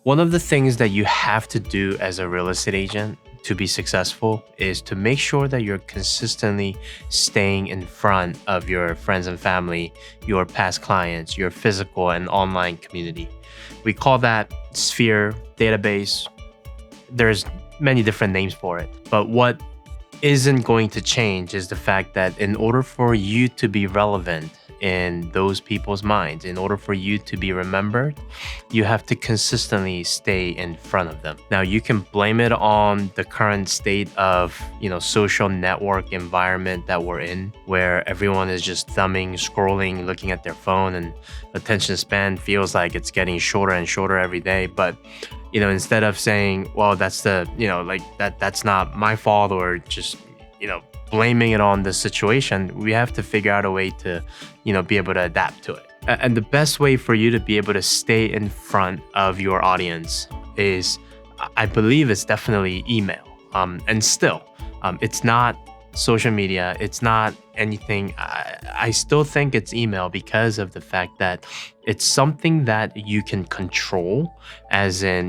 One of the things that you have to do as a real estate agent to be successful is to make sure that you're consistently staying in front of your friends and family, your past clients, your physical and online community. We call that sphere database. There's many different names for it, but what isn't going to change is the fact that in order for you to be relevant in those people's minds, in order for you to be remembered, you have to consistently stay in front of them. Now, you can blame it on the current state of, social network environment that we're in, where everyone is just thumbing, scrolling, looking at their phone, and attention span feels like it's getting shorter and shorter every day. But instead of saying, well, that's that's not my fault, or just, blaming it on the situation, we have to figure out a way to, be able to adapt to it. And the best way for you to be able to stay in front of your audience is, I believe it's definitely email. And still, it's not social media. It's not anything. I still think it's email because of the fact that it's something that you can control, as in,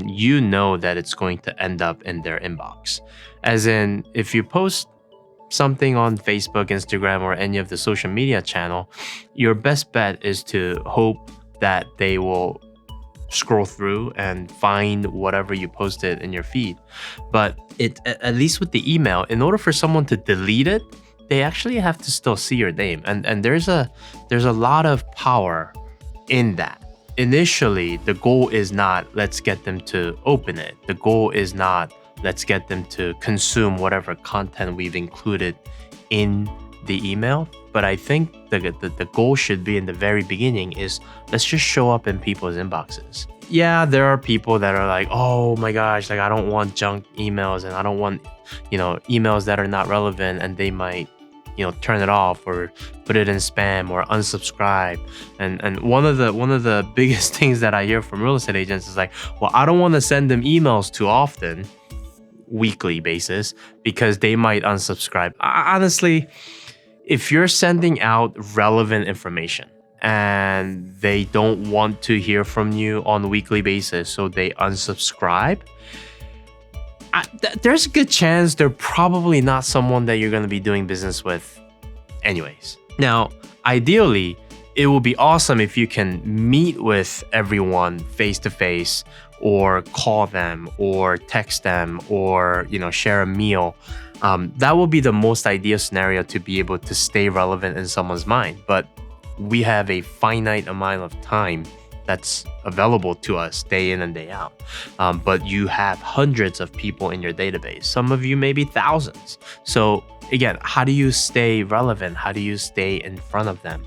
that it's going to end up in their inbox. As in, if you post something on Facebook, Instagram, or any of the social media channel, your best bet is to hope that they will scroll through and find whatever you posted in your feed. But at least with the email, in order for someone to delete it, they actually have to still see your name. And there's a lot of power in that. Initially, the goal is not let's get them to open it. The goal is not let's get them to consume whatever content we've included in the email. But I think the goal should be in the very beginning is let's just show up in people's inboxes. Yeah, there are people that are like, oh my gosh, I don't want junk emails, and I don't want, emails that are not relevant, and they might, turn it off or put it in spam or unsubscribe. And one of the biggest things that I hear from real estate agents is like, well, I don't want to send them emails too often, weekly basis, because they might unsubscribe. Honestly, if you're sending out relevant information and they don't want to hear from you on a weekly basis, so they unsubscribe, there's a good chance they're probably not someone that you're going to be doing business with anyways. Now, ideally, it would be awesome if you can meet with everyone face to face, or call them, or text them, or share a meal. That will be the most ideal scenario to be able to stay relevant in someone's mind. But we have a finite amount of time that's available to us day in and day out. But you have hundreds of people in your database. Some of you maybe thousands. So again, how do you stay relevant? How do you stay in front of them?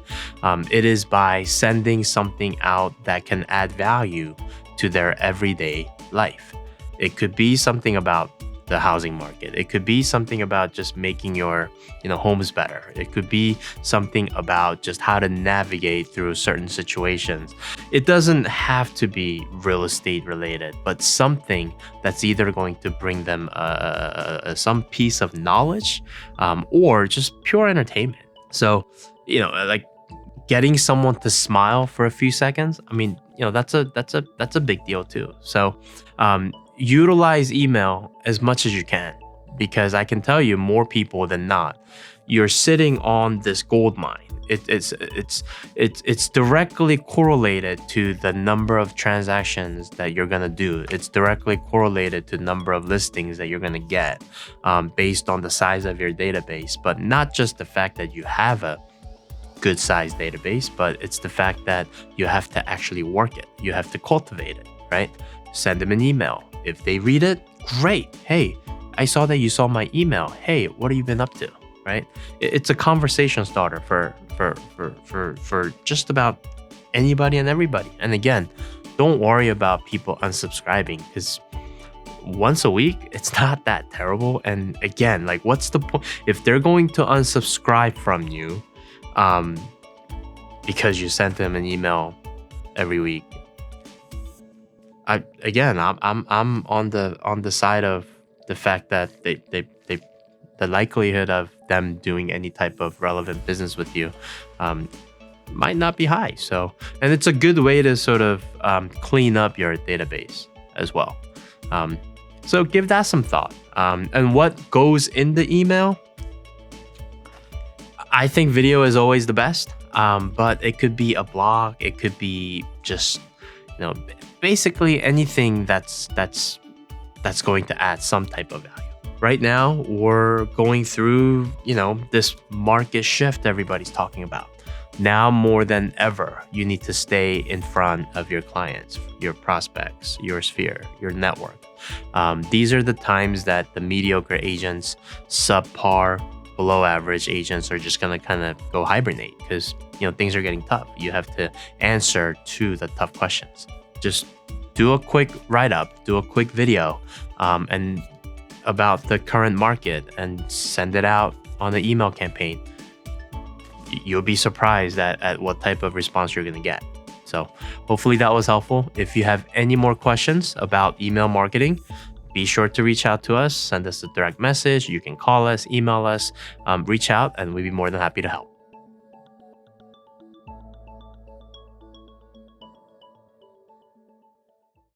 It is by sending something out that can add value to their everyday life. It could be something about the housing market. It could be something about just making your homes better. It could be something about just how to navigate through certain situations. It doesn't have to be real estate related, but something that's either going to bring them some piece of knowledge, or just pure entertainment. So, like getting someone to smile for a few seconds, that's a big deal too. So utilize email as much as you can, because I can tell you, more people than not, you're sitting on this gold mine. It's directly correlated to the number of transactions that you're gonna do. It's directly correlated to the number of listings that you're gonna get, based on the size of your database. But not just the fact that you have a good sized database, but it's the fact that you have to actually work it. You have to cultivate it, right? Send them an email. If they read it, great. Hey, I saw that you saw my email. Hey, what have you been up to? Right? It's a conversation starter for just about anybody and everybody. And again, don't worry about people unsubscribing, because once a week, it's not that terrible. And again, like, what's the point if they're going to unsubscribe from you because you sent them an email every week? I'm on the side of the fact that the likelihood of them doing any type of relevant business with you might not be high. So, and it's a good way to sort of clean up your database as well. So give that some thought. And what goes in the email? I think video is always the best, but it could be a blog. It could be just, basically anything that's going to add some type of value. Right now, we're going through, this market shift everybody's talking about. Now more than ever, you need to stay in front of your clients, your prospects, your sphere, your network. These are the times that the mediocre agents, subpar, below average agents are just going to kind of go hibernate because, things are getting tough. You have to answer to the tough questions. Just do a quick write-up, do a quick video and about the current market and send it out on the email campaign. You'll be surprised at what type of response you're going to get. So hopefully that was helpful. If you have any more questions about email marketing, be sure to reach out to us, send us a direct message. You can call us, email us, reach out, and we'd be more than happy to help.